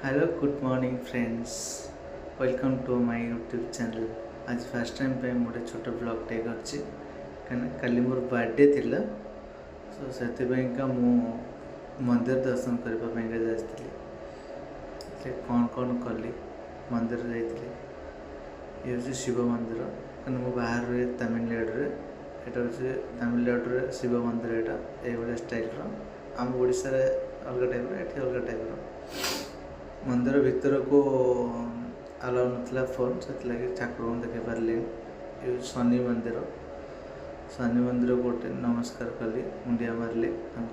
Hello good morning friends welcome to my YouTube channel. आज first time पे मोटे छोट ब्लॉग टे करछि काली मोर बर्थडे थिला सो सेतिबैका मु मंदिर दर्शन करबा पैंका जास्तिली से कौन कली मंदिर जाइतिली। ये हूँ शिव मंदिर कहीं मु बाहर रहे तमिलनाडु रे एटा हूँ तमिलनाडु रे शिव मंदिर एटा ये स्टाइल आम ओडिशा रे अलग टाइप एठी अलग टाइप मंदिर भितर को अलाउ नाला फोन से ठाकुर देखे पारे। ये शनि मंदिर गोटे नमस्कार कली मुंडिया मारली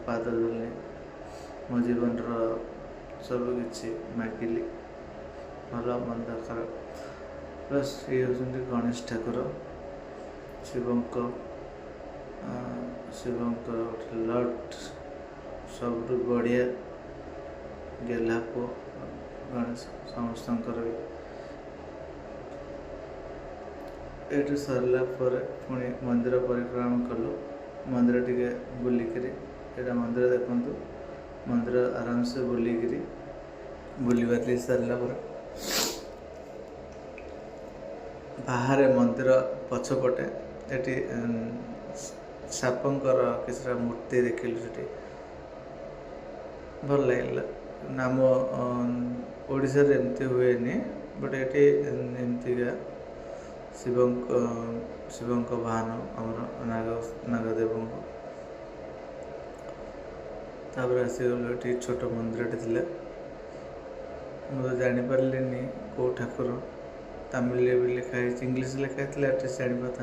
पाद धरली मो जीवन सब किसी मागिली भल मंद खराब प्लस ये हूँ गणेश ठाकुर शिव लट सब बढ़िया गेला पो गणेश समस्त ये सरला पुणी मंदिर परिक्रमा कलु मंदिर टे बुलिकी यहाँ मंदिर देखु मंदिर आराम से बुलिकी बुलवाली सरला बाहर मंदिर पछपटे ये सापंकर किसी मूर्ति देखिलु से भल लगे नाम ओडिशा रे एमती हुए बट ये एमतीका शिव वाहन आमर नागदेव तापर आसीगल ये छोट मंदिर थी मुझे जापारे कौ ठाकुर तमिल भी लिखाई इंग्लीश लिखाई एटलिस्ट जानी पाता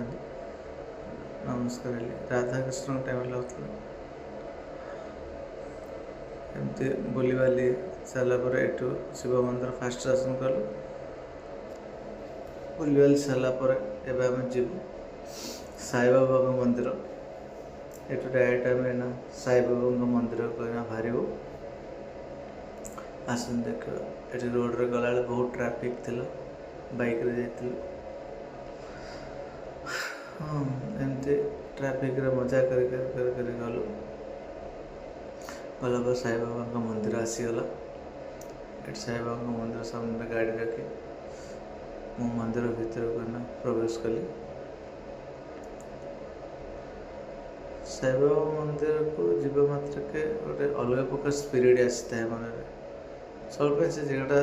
नमस्कार राधा कृष्ण टाइम लगता एमती बुलवाली सारापर एठू शिव मंदिर फास्ट दर्शन कलु बुलवाली सारापर एवं आम जीव साई बाबा मंदिर एठू डायरेक्ट आम साई बाबा मंदिर को बाहर आसन देख ये रोड रे गला बहुत ट्राफिक थी बाइक रे जाइए हाँ एमती ट्राफिक रे मजा कर गलु गला साई बाबा मंदिर आसीगला ये साई बाबा मंदिर सामने गाड़ी रखी मु मंदिर भीतर को प्रवेश कली। साई बाबा मंदिर को जीव मात्र के गोटे अलग प्रकार स्पिरिट आसी था मन सब से जगह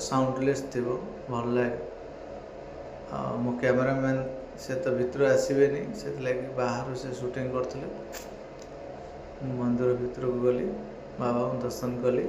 साउंडलेस थी भल लगे मो कैमरामैन से तो भीतर आसबे से लगे बाहर से शूटिंग करते मंदिर भीतर को गली बाबा दर्शन कली।